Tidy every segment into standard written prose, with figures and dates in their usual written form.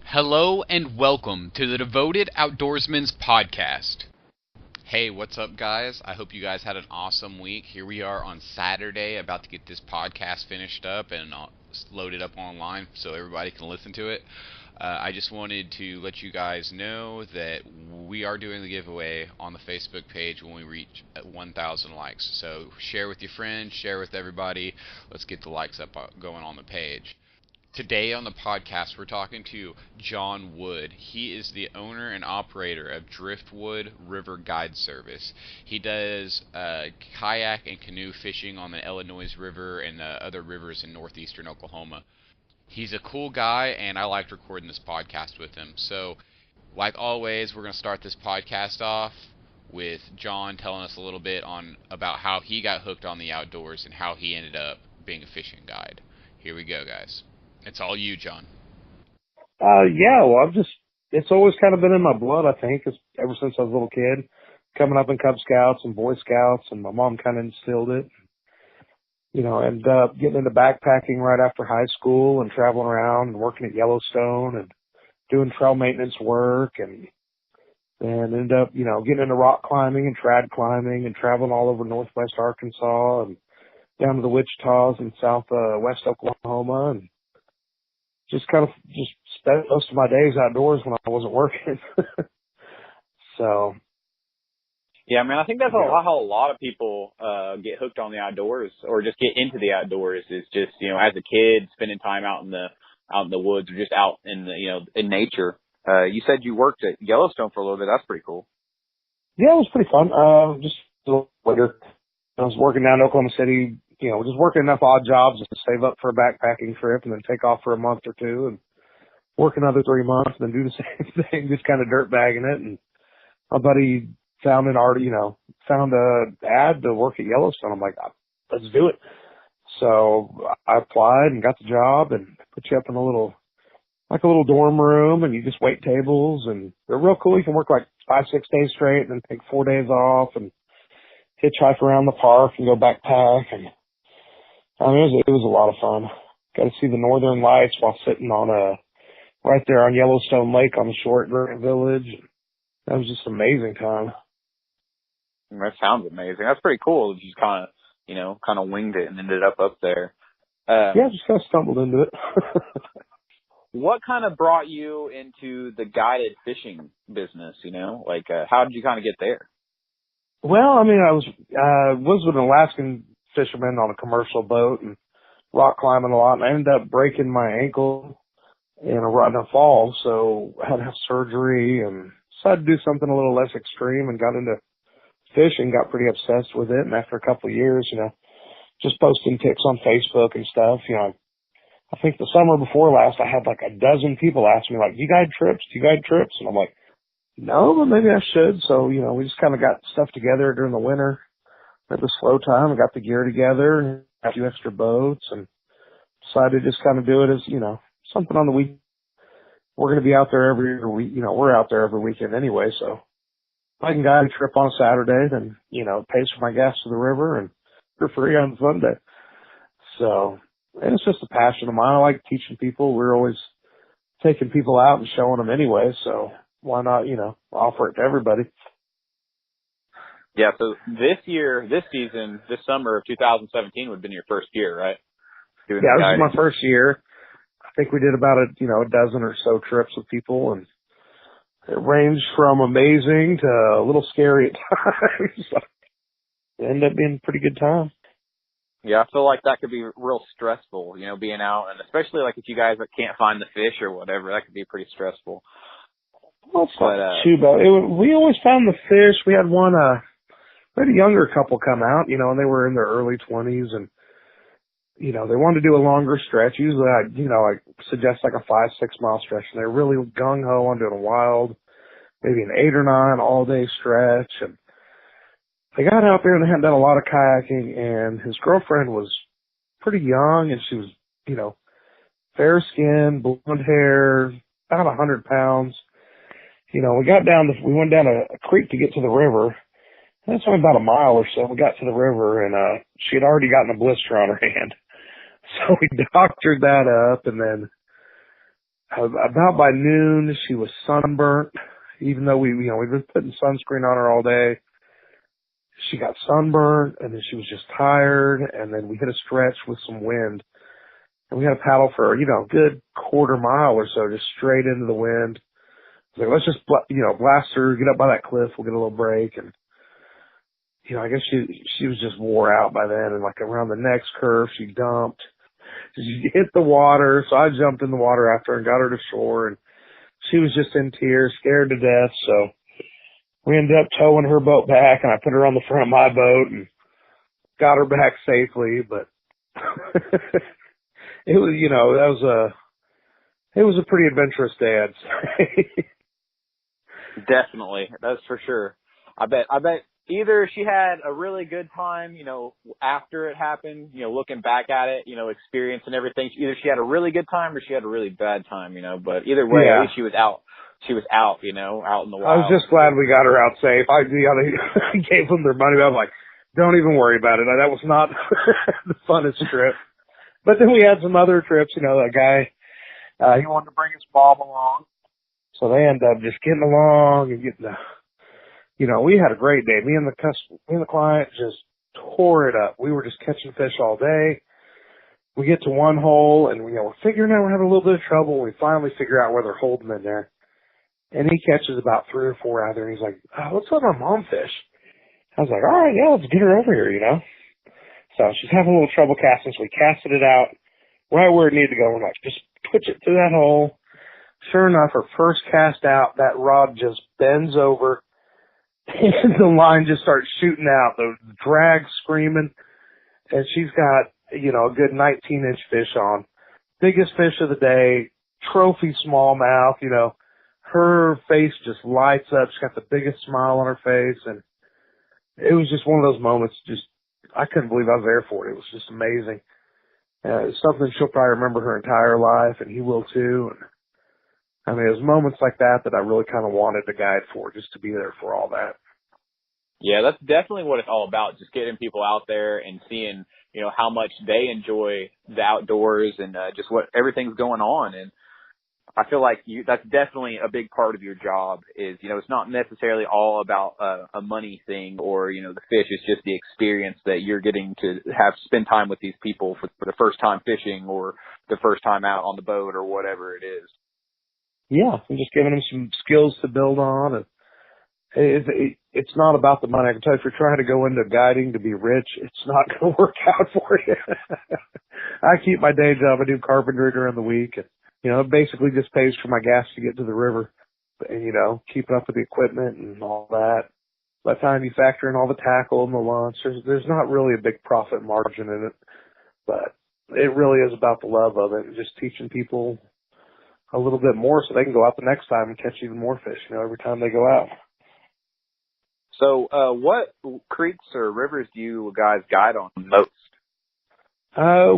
Hello and welcome to the Devoted Outdoorsman's podcast. Hey, what's up, guys? I hope you guys had an awesome week. Here we are on Saturday, about to get this podcast finished up and loaded up online so everybody can listen to it. I just wanted to let you guys know that we are doing the giveaway on the Facebook page when we reach 1,000 likes. So share with your friends, share with everybody. Let's get the likes up going on the page. Today on the podcast, we're talking to Jon Wood. He is the owner and operator of Driftwood River Guide Service. He does kayak and canoe fishing on the Illinois River and the other rivers in northeastern Oklahoma. He's a cool guy, and I liked recording this podcast with him. So, like always, we're going to start this podcast off with Jon telling us a little bit about how he got hooked on the outdoors and how he ended up being a fishing guide. Here we go, guys. It's all you, Jon. Well, it's always kind of been in my blood, I think, ever since I was a little kid, coming up in Cub Scouts and Boy Scouts, and my mom kind of instilled it. You know, ended up getting into backpacking right after high school and traveling around and working at Yellowstone and doing trail maintenance work and ended up, getting into rock climbing and trad climbing and traveling all over northwest Arkansas and down to the Wichitas and southwest Oklahoma, and just spent most of my days outdoors when I wasn't working. So. Yeah, I think that's how a lot of people get hooked on the outdoors or just get into the outdoors is just, as a kid, spending time out in the woods or just out in in nature. You said you worked at Yellowstone for a little bit. That's pretty cool. Yeah, it was pretty fun. Just a little later, I was working down in Oklahoma City, just working enough odd jobs to save up for a backpacking trip and then take off for a month or two and work another 3 months and then do the same thing, just kind of dirt bagging it. And my buddy found an ad to work at Yellowstone. I'm like, let's do it. So I applied and got the job and put you up in a little dorm room, and you just wait tables, and they're real cool. You can work like 5-6 days straight and then take 4 days off and hitchhike around the park and go backpack. And it was a lot of fun. Got to see the northern lights while sitting right there on Yellowstone Lake on the shore at Grant Village. That was just an amazing time. That sounds amazing. That's pretty cool. You just kind of winged it and ended up there. Just kind of stumbled into it. What kind of brought you into the guided fishing business? How did you kind of get there? Well, I was with an Alaskan fisherman on a commercial boat and rock climbing a lot, and I ended up breaking my ankle in a fall, so I had to have surgery and decided to do something a little less extreme and got into fishing, got pretty obsessed with it. And after a couple of years, just posting tips on Facebook and stuff, I think the summer before last, I had like a dozen people ask me, like, do you guide trips? And I'm like, no, but maybe I should. So, we just kind of got stuff together during the winter at the slow time and got the gear together and a few extra boats and decided to just kind of do it as, something on the week. We're going to be out there every week. We're out there every weekend anyway. So if I can guide a trip on a Saturday, then, it pays for my gas to the river and for free on Sunday. So, and it's just a passion of mine. I like teaching people. We're always taking people out and showing them anyway. So why not, offer it to everybody? Yeah. So this season, this summer of 2017 would have been your first year, right? This is my first year. I think we did about a dozen or so trips with people, and it ranged from amazing to a little scary at times. So it ended up being a pretty good time. Yeah, I feel like that could be real stressful, being out, and especially like if you guys can't find the fish or whatever, that could be pretty stressful. Well, it's not too bad. We always found the fish. We had we had a younger couple come out, and they were in their early 20s, and they wanted to do a longer stretch. Usually I suggest like a 5-6 mile stretch, and they're really gung-ho on doing a wild, maybe an 8 or 9 all day stretch. And they got out there and they hadn't done a lot of kayaking, and his girlfriend was pretty young, and she was, fair skin, blonde hair, about 100 pounds. We went down a creek to get to the river, That's only about a mile or so. We got to the river, and she had already gotten a blister on her hand. So we doctored that up, and then about by noon, she was sunburnt. Even though we've been putting sunscreen on her all day, she got sunburnt, and then she was just tired, and then we hit a stretch with some wind. And we had to paddle for, a good quarter mile or so, just straight into the wind. I was like, let's just, blast her, get up by that cliff, we'll get a little break. And, I guess she was just wore out by then. And like around the next curve, she dumped. She hit the water. So I jumped in the water after her and got her to shore. And she was just in tears, scared to death. So we ended up towing her boat back, and I put her on the front of my boat and got her back safely. But it was, it was a pretty adventurous day, I'd say. Definitely. That's for sure. I bet either she had a really good time, after it happened, looking back at it, experience and everything. Either she had a really good time or she had a really bad time, but either way, Yeah. at least she was out. She was out, out in the wild. I was just glad we got her out safe. I gave them their money. I was like, don't even worry about it. That was not the funnest trip. But then we had some other trips, that guy, he wanted to bring his mom along. So they ended up just getting along and getting we had a great day. Me and the client just tore it up. We were just catching fish all day. We get to one hole and, we're figuring out we're having a little bit of trouble. We finally figure out where they're holding in there. And he catches about 3 or 4 out there, and he's like, let's let my mom fish. I was like, all right, yeah, let's get her over here, So she's having a little trouble casting, so we casted it out right where it needed to go. We're like, just push it through that hole. Sure enough, her first cast out, that rod just bends over, and the line just starts shooting out, the drag screaming, and she's got, a good 19-inch fish on. Biggest fish of the day, trophy smallmouth, her face just lights up. She's got the biggest smile on her face, and it was just one of those moments. I couldn't believe I was there for it. It was just amazing. It's something she'll probably remember her entire life, and he will too. And I mean, it was moments like that I really kind of wanted to guide for, just to be there for all that. Yeah, that's definitely what it's all about. Just getting people out there and seeing, how much they enjoy the outdoors and just what everything's going on. And I feel like that's definitely a big part of your job is, it's not necessarily all about a money thing or, the fish. It's just the experience that you're getting to spend time with these people for the first time fishing or the first time out on the boat or whatever it is. Yeah, I'm just giving them some skills to build on. And it's not about the money. I can tell you, if you're trying to go into guiding to be rich, it's not going to work out for you. I keep my day job. I do carpentry during the week. And, it basically just pays for my gas to get to the river and, keeping up with the equipment and all that. By the time you factor in all the tackle and the lunch, there's not really a big profit margin in it, but it really is about the love of it and just teaching people a little bit more so they can go out the next time and catch even more fish, every time they go out. So, what creeks or rivers do you guys guide on most?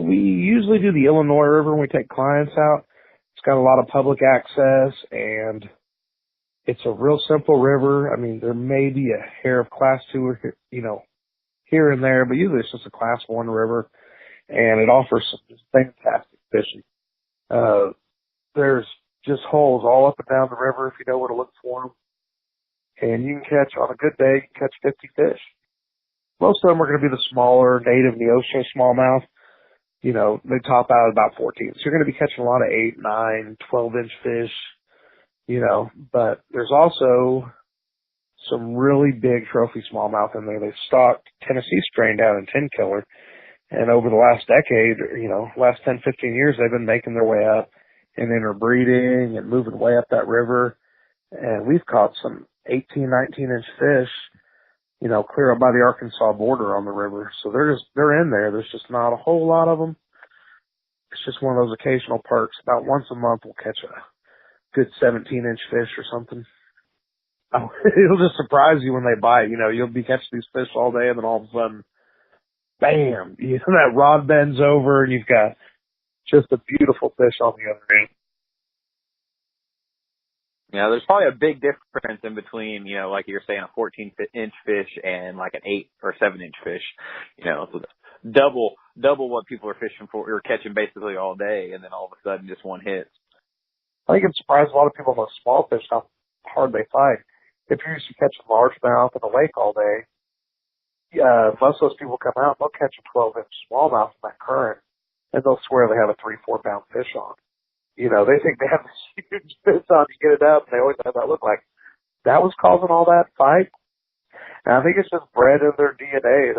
We usually do the Illinois River when we take clients out. It's got a lot of public access, and it's a real simple river. I mean, there may be a hair of class 2, here and there, but usually it's just a class 1 river, and it offers some fantastic fishing. There's just holes all up and down the river if you know where to look for them. And you can catch, on a good day, you can catch 50 fish. Most of them are going to be the smaller native Neosho smallmouth. They top out at about 14. So you're going to be catching a lot of 8, 9, 12-inch fish, But there's also some really big trophy smallmouth in there. They've stocked Tennessee strain down in 10 killer. And over the last decade, last 10, 15 years, they've been making their way up and interbreeding and moving way up that river. And we've caught some 18, 19-inch fish, clear up by the Arkansas border on the river. So they're in there. There's just not a whole lot of them. It's just one of those occasional perks. About once a month we'll catch a good 17-inch fish or something. Oh, it'll just surprise you when they bite. You'll be catching these fish all day and then all of a sudden, bam, that rod bends over and you've got just a beautiful fish on the other end. Yeah, there's probably a big difference in between, like you're saying, a 14-inch fish and like an 8 or 7-inch fish. So double what people are fishing for or catching basically all day, and then all of a sudden just one hits. I think it surprised a lot of people on the small fish how hard they fight. If you're used to catching largemouth in a lake all day, most of those people come out, they'll catch a 12-inch smallmouth in that current, and they'll swear they have a 3-4 pound fish on. They think they have this huge fish on to get it up, and they always have that look like that was causing all that fight. And I think it's just bred in their DNA.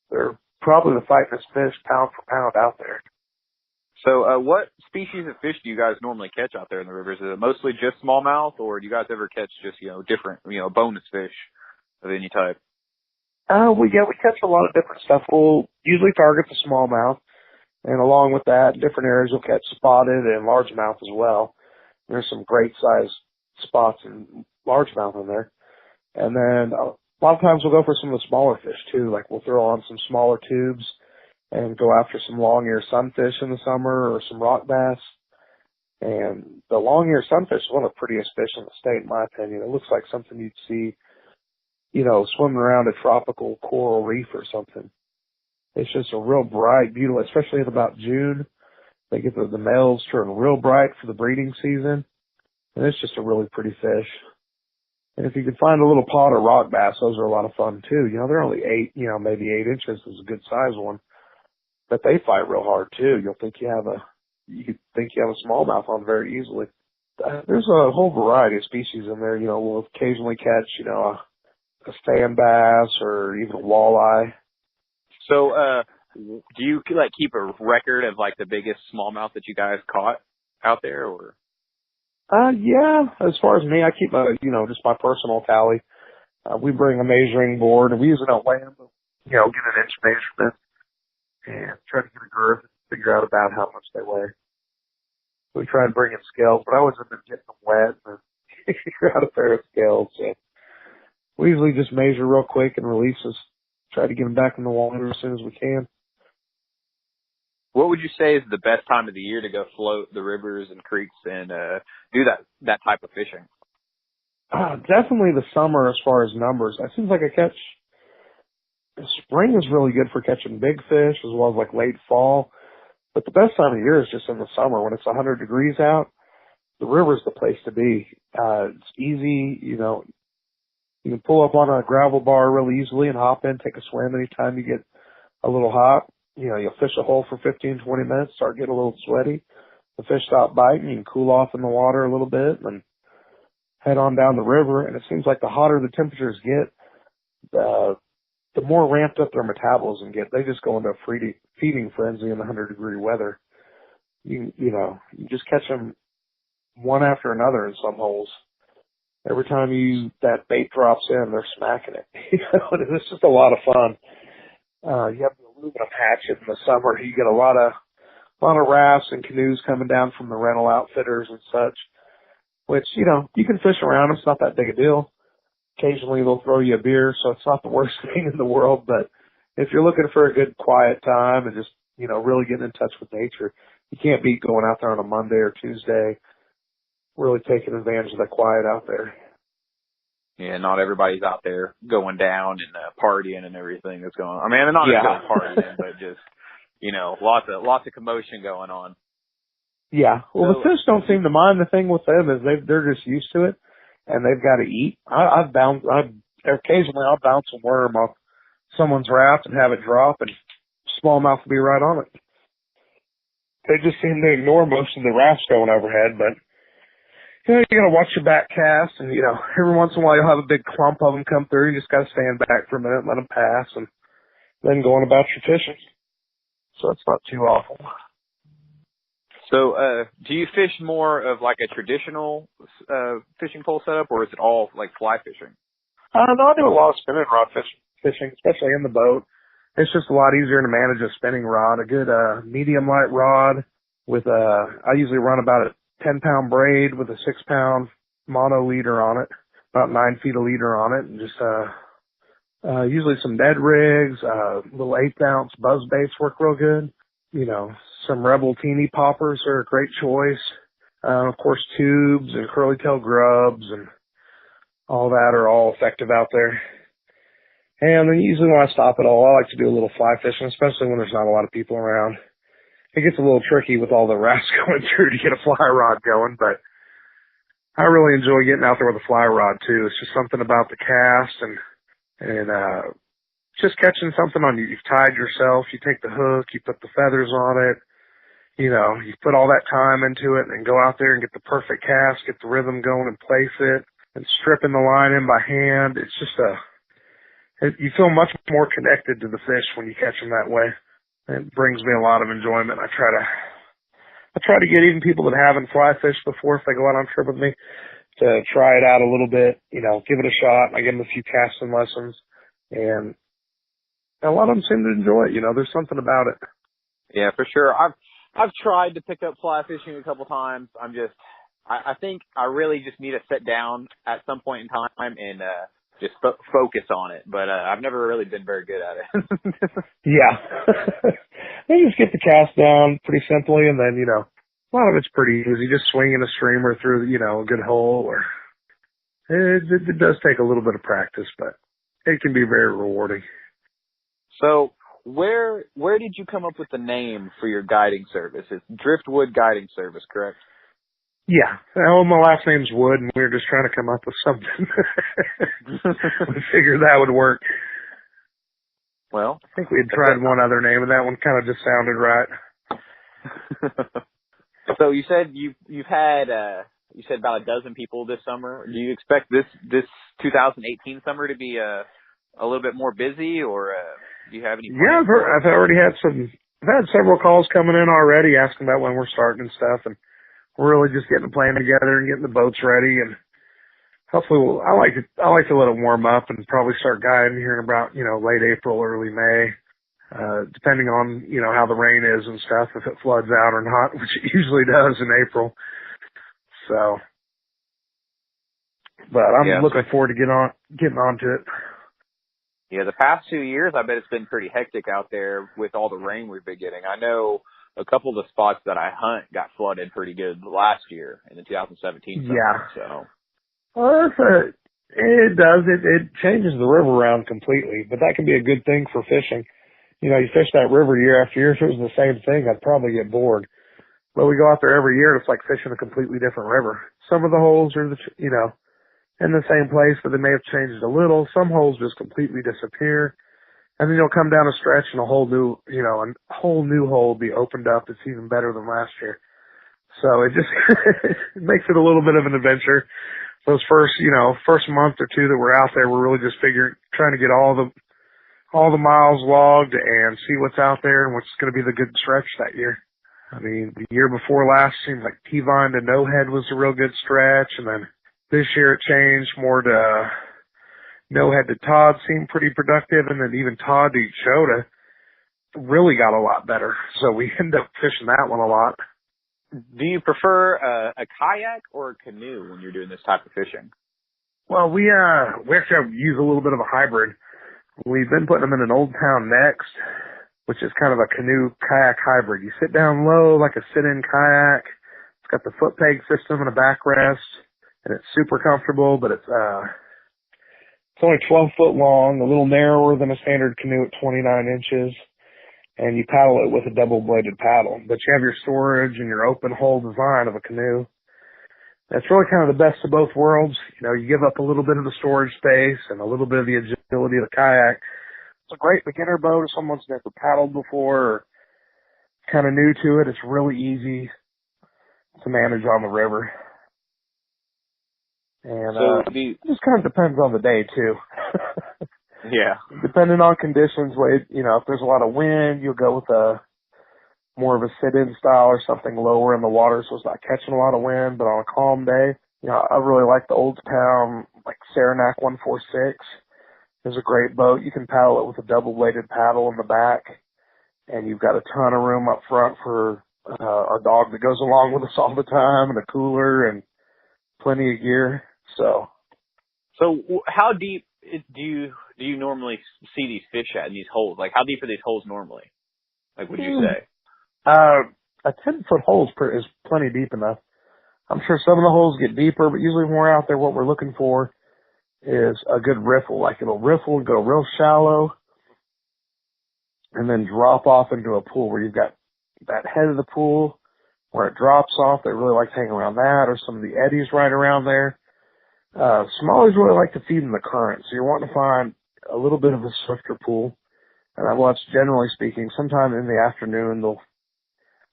They're probably the fightingest fish pound for pound out there. So, what species of fish do you guys normally catch out there in the rivers? Is it mostly just smallmouth, or do you guys ever catch just, different, bonus fish of any type? We catch a lot of different stuff. We'll usually target the smallmouth, and along with that, different areas we'll catch spotted and largemouth as well. There's some great size spots and largemouth in there. And then a lot of times we'll go for some of the smaller fish too. Like we'll throw on some smaller tubes and go after some long-ear sunfish in the summer or some rock bass. And the long-ear sunfish is one of the prettiest fish in the state, in my opinion. It looks like something you'd see, swimming around a tropical coral reef or something. It's just a real bright, beautiful, especially in about June. They get the males turn real bright for the breeding season. And it's just a really pretty fish. And if you can find a little pod of rock bass, those are a lot of fun too. They're only 8, maybe 8 inches is a good size one. But they fight real hard too. You think you have a smallmouth on very easily. There's a whole variety of species in there. We'll occasionally catch, a sand bass or even a walleye. So, do you keep a record of the biggest smallmouth that you guys caught out there, or? Yeah. As far as me, I keep just my personal tally. We bring a measuring board and we use it on land, get an inch measurement and try to get a girth and figure out about how much they weigh. We try and bring in scales, but I always end up getting them wet and figure out a pair of scales. So we usually just measure real quick and release us. Try to get them back in the water as soon as we can. What would you say is the best time of the year to go float the rivers and creeks and do that type of fishing? Definitely the summer as far as numbers. It seems like spring is really good for catching big fish as well as late fall. But the best time of the year is just in the summer when it's 100 degrees out. The river's the place to be. It's easy, you can pull up on a gravel bar really easily and hop in, take a swim anytime you get a little hot. You'll fish a hole for 15, 20 minutes, start getting a little sweaty. The fish stop biting, you can cool off in the water a little bit and head on down the river. And it seems like the hotter the temperatures get, the more ramped up their metabolism get. They just go into a feeding frenzy in the 100-degree weather. You just catch them one after another in some holes. Every time that bait drops in, they're smacking it. It's just a lot of fun. You have the aluminum hatchet in the summer. You get a lot of rafts and canoes coming down from the rental outfitters and such, which, you can fish around them. It's not that big a deal. Occasionally they'll throw you a beer, so it's not the worst thing in the world. But if you're looking for a good quiet time and just, really getting in touch with nature, you can't beat going out there on a Monday or Tuesday, really taking advantage of the quiet out there. Yeah, not everybody's out there going down and partying and everything that's going on. I mean, not necessarily partying, but just, lots of commotion going on. Yeah. Well, the fish don't seem to mind. The thing with them is they're just used to it and they've got to eat. Occasionally I'll bounce a worm off someone's raft and have it drop and smallmouth will be right on it. They just seem to ignore most of the rafts going overhead, but you got to watch your back cast, and, every once in a while you'll have a big clump of them come through. You just got to stand back for a minute, let them pass, and then go on about your fishing. So it's not too awful. So, do you fish more of a traditional fishing pole setup, or is it all fly fishing? No, I do a lot of spinning rod fishing, especially in the boat. It's just a lot easier to manage a spinning rod. A good medium light rod with I usually run about a 10-pound braid with a 6-pound mono leader on it, about 9 feet of leader on it, and just usually some Ned rigs, little 1/8-ounce buzz baits work real good. Some Rebel teeny poppers are a great choice. Of course, tubes and curly tail grubs and all that are all effective out there. And then usually when I stop at all, I like to do a little fly fishing, especially when there's not a lot of people around. It gets a little tricky with all the rafts going through to get a fly rod going, but I really enjoy getting out there with a fly rod too. It's just something about the cast and just catching something on you. You've tied yourself, you take the hook, you put the feathers on it, you know, you put all that time into it and go out there and get the perfect cast, get the rhythm going and place it and stripping the line in by hand. It's just you feel much more connected to the fish when you catch them that way. It brings me a lot of enjoyment. I try to get even people that haven't fly fished before, if they go out on a trip with me, to try it out a little bit, you know, give it a shot. I give them a few casting lessons, and a lot of them seem to enjoy it. You know, there's something about it. Yeah, for sure. I've tried to pick up fly fishing a couple times. I think I really just need to sit down at some point in time and just focus on it. But I've never really been very good at it. Yeah. They just get the cast down pretty simply, and then, you know, a lot of it's pretty easy. Just swinging a streamer through, you know, a good hole. Or it does take a little bit of practice, but it can be very rewarding. So where did you come up with the name for your guiding service? It's Driftwood Guiding Service, correct? Yeah. Well, my last name's Wood, and we were just trying to come up with something. We figured that would work. Well, I think we had tried one other name, and that one kind of just sounded right. So you said you've had about a dozen people this summer. Do you expect this 2018 summer to be a little bit more busy, or do you have any plans? Yeah, I've already had I've had several calls coming in already asking about when we're starting and stuff, and we're really just getting the plan together and getting the boats ready, and hopefully I like to let it warm up and probably start guiding here in about, you know, late April, early May, depending on, you know, how the rain is and stuff, if it floods out or not, which it usually does in April. So, but I'm looking forward to getting onto it. Yeah, the past 2 years, I bet it's been pretty hectic out there with all the rain we've been getting. I know a couple of the spots that I hunt got flooded pretty good last year in the 2017 summer. Yeah. So. Well, it does. It changes the river around completely, but that can be a good thing for fishing. You know, you fish that river year after year. If it was the same thing, I'd probably get bored. But we go out there every year, it's like fishing a completely different river. Some of the holes are, you know, in the same place, but they may have changed a little. Some holes just completely disappear. And then you'll come down a stretch and a whole new hole will be opened up. It's even better than last year. So it just it makes it a little bit of an adventure. Those first month or two that we're out there, we're really just trying to get all the miles logged and see what's out there and what's going to be the good stretch that year. I mean, the year before last seemed like T-Vine to No Head was a real good stretch, and then this year it changed more to No Head to Todd seemed pretty productive, and then even Todd to Chota really got a lot better. So we end up fishing that one a lot. Do you prefer a kayak or a canoe when you're doing this type of fishing? Well, we actually use a little bit of a hybrid. We've been putting them in an Old Town Next, which is kind of a canoe kayak hybrid. You sit down low like a sit-in kayak. It's got the foot peg system and a backrest, and it's super comfortable, but it's only 12 foot long, a little narrower than a standard canoe at 29 inches. And you paddle it with a double-bladed paddle. But you have your storage and your open hole design of a canoe. That's really kind of the best of both worlds. You know, you give up a little bit of the storage space and a little bit of the agility of the kayak. It's a great beginner boat if someone's never paddled before or kind of new to it. It's really easy to manage on the river. And it just kind of depends on the day, too. Yeah. Depending on conditions, if there's a lot of wind, you'll go with more of a sit-in style or something lower in the water so it's not catching a lot of wind. But on a calm day, you know, I really like the Old Town, like Saranac 146. It's a great boat. You can paddle it with a double-bladed paddle in the back, and you've got a ton of room up front for our dog that goes along with us all the time, and a cooler and plenty of gear. So how deep do you normally see these fish at in these holes? Like, how deep are these holes normally? Like, would you say? A 10-foot hole is plenty deep enough. I'm sure some of the holes get deeper, but usually when we're out there, what we're looking for is a good riffle. Like it'll riffle and go real shallow and then drop off into a pool where you've got that head of the pool where it drops off. They really like to hang around that, or some of the eddies right around there. Smallies really like to feed in the current, so you're wanting to find a little bit of a swifter pool. And I watch, generally speaking, sometime in the afternoon, they'll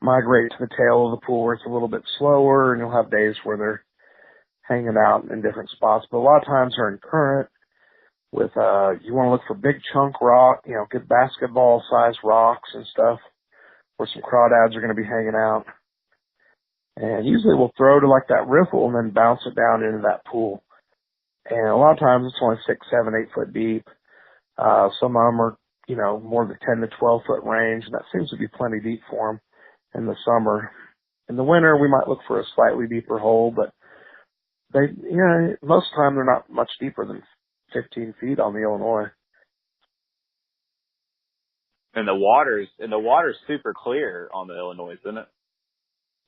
migrate to the tail of the pool where it's a little bit slower, and you'll have days where they're hanging out in different spots. But a lot of times they're in current with, you want to look for big chunk rock, good basketball sized rocks and stuff where some crawdads are going to be hanging out. And usually we'll throw to like that riffle and then bounce it down into that pool. And a lot of times it's only 6, 7, 8 foot deep. Some of them are, more the 10 to 12 foot range, and that seems to be plenty deep for them in the summer. In the winter, we might look for a slightly deeper hole, but most of the time they're not much deeper than 15 feet on the Illinois. And the water's super clear on the Illinois, isn't it?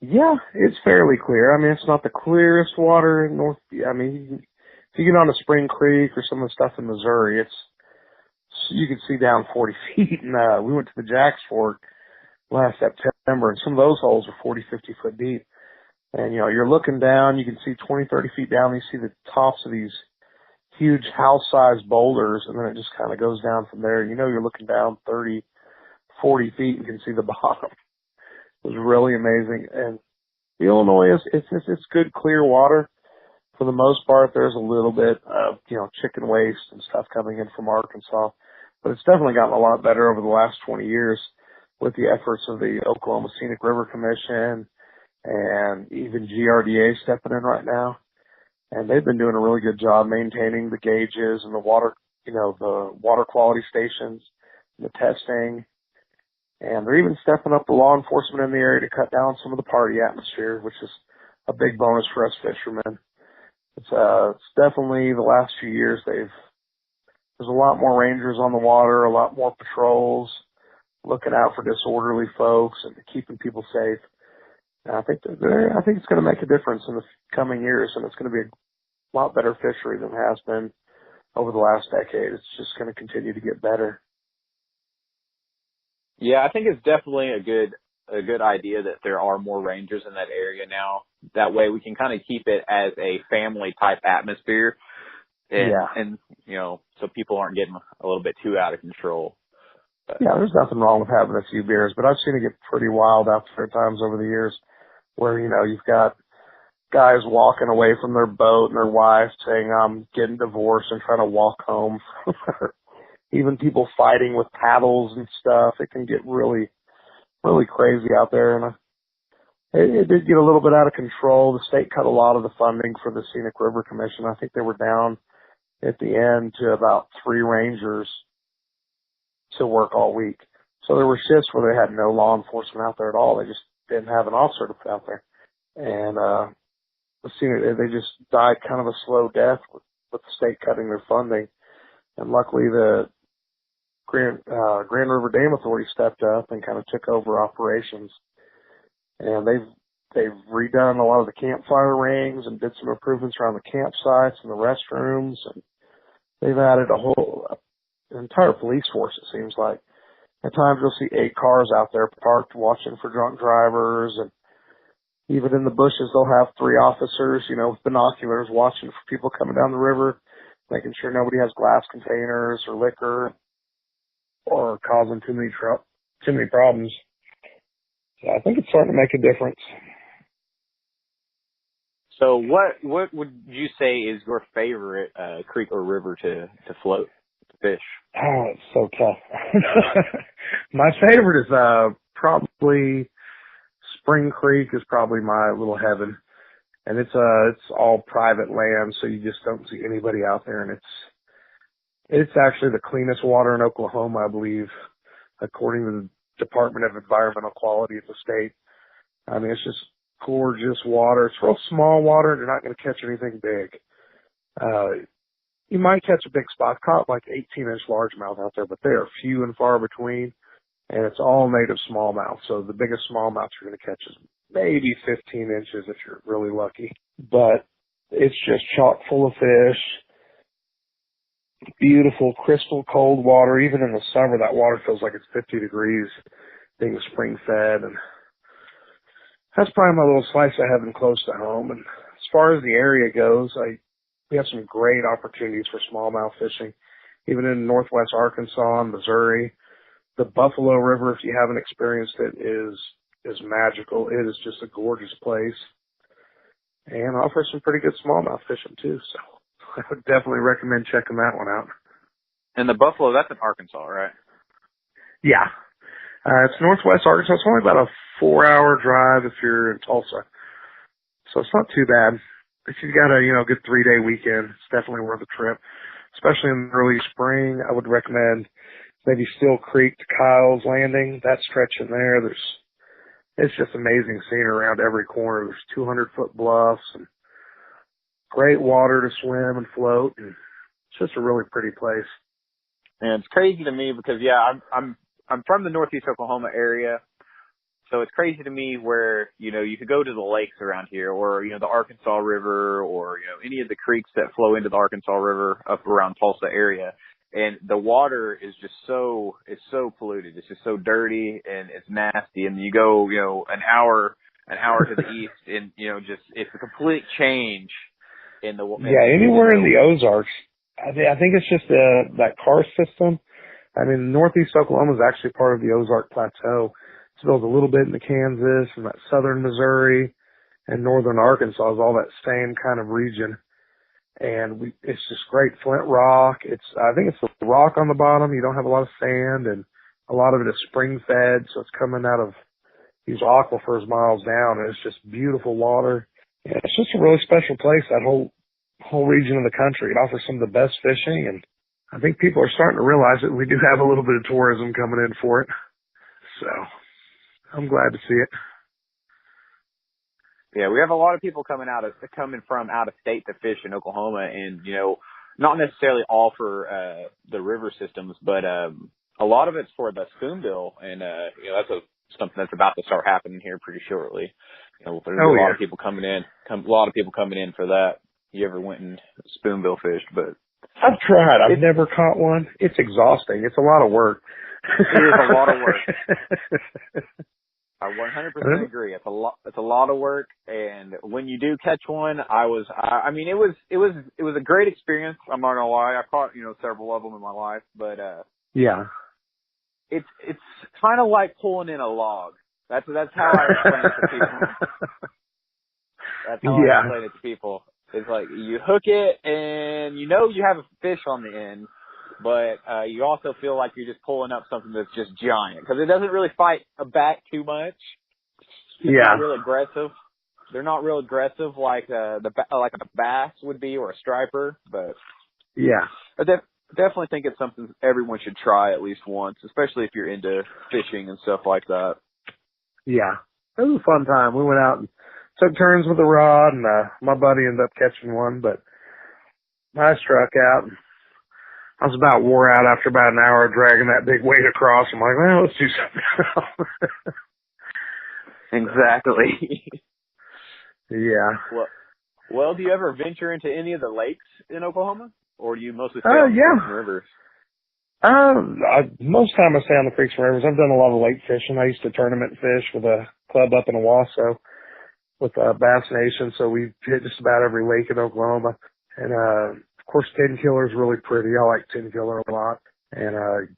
Yeah, it's fairly clear. I mean, it's not the clearest water in North. I mean, if you get on a Spring Creek or some of the stuff in Missouri, you can see down 40 feet. And we went to the Jacks Fork last September, and some of those holes are 40, 50 foot deep. And, you're looking down, you can see 20, 30 feet down, and you see the tops of these huge house-sized boulders, and then it just kind of goes down from there. You're looking down 30, 40 feet and can see the bottom. It was really amazing. And the Illinois it's good, clear water. For the most part, there's a little bit of, chicken waste and stuff coming in from Arkansas, but it's definitely gotten a lot better over the last 20 years with the efforts of the Oklahoma Scenic River Commission and even GRDA stepping in right now. And they've been doing a really good job maintaining the gauges and the water, the water quality stations, the testing. And they're even stepping up the law enforcement in the area to cut down some of the party atmosphere, which is a big bonus for us fishermen. It's definitely the last few years there's a lot more rangers on the water, a lot more patrols, looking out for disorderly folks and keeping people safe. And I think it's going to make a difference in the coming years, and it's going to be a lot better fishery than it has been over the last decade. It's just going to continue to get better. Yeah, I think it's definitely a good idea that there are more rangers in that area now. That way we can kind of keep it as a family type atmosphere. And so people aren't getting a little bit too out of control. But, yeah, there's nothing wrong with having a few beers, but I've seen it get pretty wild out there at times over the years where, you've got guys walking away from their boat and their wife saying, I'm getting divorced and trying to walk home. Even people fighting with paddles and stuff. It can get really, really crazy out there. And it did get a little bit out of control. The state cut a lot of the funding for the Scenic River Commission. I think they were down at the end to about 3 rangers to work all week. So there were shifts where they had no law enforcement out there at all. They just didn't have an officer to put out there. And they just died kind of a slow death with the state cutting their funding. And luckily the Grand River Dam Authority stepped up and kind of took over operations. And they've redone a lot of the campfire rings and did some improvements around the campsites and the restrooms. And they've added an entire police force, it seems like. At times you'll see 8 cars out there parked watching for drunk drivers, and even in the bushes they'll have 3 officers, with binoculars watching for people coming down the river, making sure nobody has glass containers or liquor or causing too many problems. So I think it's starting to make a difference. So what would you say is your favorite creek or river to float, to fish? Oh, it's so tough. My favorite is probably Spring Creek is probably my little heaven. And it's all private land, so you just don't see anybody out there, and it's actually the cleanest water in Oklahoma, I believe, according to the Department of Environmental Quality of the state. I mean, it's just gorgeous water. It's real small water. You're not going to catch anything big. You might catch a big spot. Caught like 18-inch largemouth out there, but they are few and far between, and it's all native smallmouth. So the biggest smallmouth you're going to catch is maybe 15 inches if you're really lucky. But it's just chock full of fish. Beautiful, crystal cold water. Even in the summer, that water feels like it's 50 degrees, being spring fed. And that's probably my little slice of heaven close to home. And as far as the area goes, we have some great opportunities for smallmouth fishing, even in northwest Arkansas and Missouri. The Buffalo River, if you haven't experienced it, is magical. It is just a gorgeous place, and offers some pretty good smallmouth fishing too. So I would definitely recommend checking that one out. And the Buffalo, that's in Arkansas, right? Yeah, it's northwest Arkansas. It's only about a 4-hour drive if you're in Tulsa, so it's not too bad. If you've got a good 3-day weekend, it's definitely worth a trip, especially in early spring. I would recommend maybe Steel Creek to Kyle's Landing. That stretch in there, it's just amazing seeing around every corner. There's 200-foot bluffs and great water to swim and float, and it's just a really pretty place. And it's crazy to me because I'm from the Northeast Oklahoma area, so it's crazy to me where you could go to the lakes around here, or the Arkansas River, or any of the creeks that flow into the Arkansas River up around Tulsa area. And the water is just it's so polluted. It's just so dirty and it's nasty. And you go, an hour to the east, and it's a complete change in the anywhere in the Ozarks. I think it's just that karst system. I mean, Northeast Oklahoma is actually part of the Ozark Plateau. It spills a little bit into Kansas and that southern Missouri, and northern Arkansas is all that same kind of region. And it's just great flint rock. I think it's the rock on the bottom. You don't have a lot of sand, and a lot of it is spring fed, so it's coming out of these aquifers miles down, and it's just beautiful water. And it's just a really special place, that whole region of the country. It offers some of the best fishing, and I think people are starting to realize that we do have a little bit of tourism coming in for it. So I'm glad to see it. Yeah, we have a lot of people coming from out of state to fish in Oklahoma, and not necessarily all for the river systems, but a lot of it's for the spoonbill, and that's something that's about to start happening here pretty shortly. There's a lot of people coming in for that. You ever went and spoonbill fished? But I've tried. I've never caught one. It's exhausting. It's a lot of work. It is a lot of work. I 100% agree. It's a lot of work, and when you do catch one, it was a great experience. I'm not gonna lie. I caught several of them in my life, but yeah, it's kind of like pulling in a log. That's how I explain it to people. That's how I explain it to people. It's like you hook it, and you have a fish on the end, but you also feel like you're just pulling up something that's just giant, because it doesn't really fight back too much. It's not real aggressive. They're not real aggressive like like a bass would be, or a striper. But I definitely think it's something everyone should try at least once, especially if you're into fishing and stuff like that. Yeah, it was a fun time. We went out and took turns with the rod, and my buddy ended up catching one, but I struck out. And I was about wore out after about an hour of dragging that big weight across. I'm like, well, let's do something else. Exactly. Yeah. Well, do you ever venture into any of the lakes in Oklahoma, or do you mostly stay on the creeks and rivers? Most time I stay on the creeks and rivers. I've done a lot of lake fishing. I used to tournament fish with a club up in Owasso with Bass Nation, so we hit just about every lake in Oklahoma. And of course, Tin Killer is really pretty. I like Tin Killer a lot. And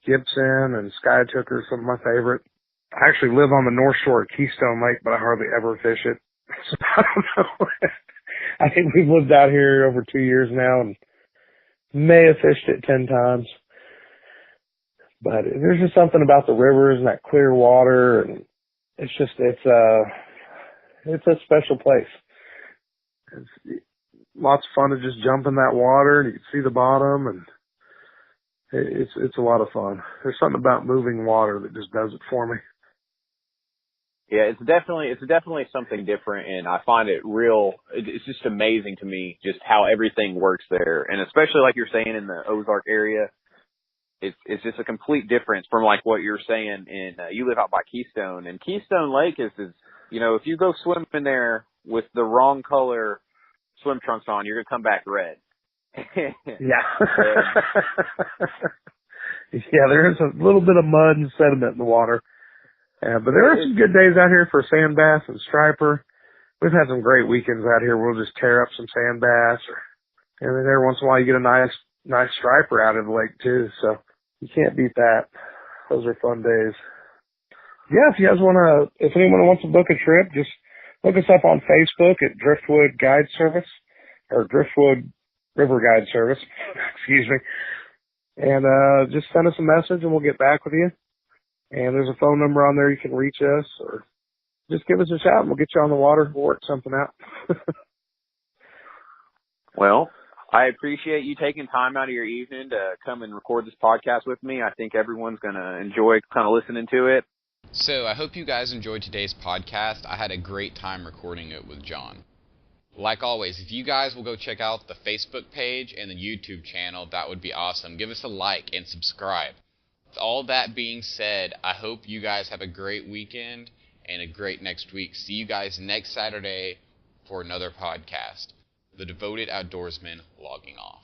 Gibson and Sky Tooker are some of my favorite. I actually live on the north shore of Keystone Lake, but I hardly ever fish it. So I don't know. I think we've lived out here over 2 years now and may have fished it 10 times. But there's just something about the rivers and that clear water, and it's a special place. It's lots of fun to just jump in that water, and you can see the bottom, and it's a lot of fun. There's something about moving water that just does it for me. Yeah, it's definitely something different, and I find it it's just amazing to me just how everything works there, and especially like you're saying in the Ozark area, it's just a complete difference from like what you're saying in, you live out by Keystone, and Keystone Lake is if you go swimming there with the wrong color swim trunks on, you're going to come back red. Yeah. Yeah, there is a little bit of mud and sediment in the water. But there are some good days out here for sand bass and striper. We've had some great weekends out here. We'll just tear up some sand bass, and then every once in a while you get a nice striper out of the lake too. So you can't beat that. Those are fun days. Yeah, if you guys if anyone wants to book a trip, just look us up on Facebook at Driftwood Guide Service, or Driftwood River Guide Service, excuse me. And just send us a message and we'll get back with you. And there's a phone number on there you can reach us, or just give us a shout and we'll get you on the water. We'll work something out. Well, I appreciate you taking time out of your evening to come and record this podcast with me. I think everyone's going to enjoy kind of listening to it. So I hope you guys enjoyed today's podcast. I had a great time recording it with Jon. Like always, if you guys will go check out the Facebook page and the YouTube channel, that would be awesome. Give us a like and subscribe. With all that being said, I hope you guys have a great weekend and a great next week. See you guys next Saturday for another podcast. The Devoted Outdoorsman logging off.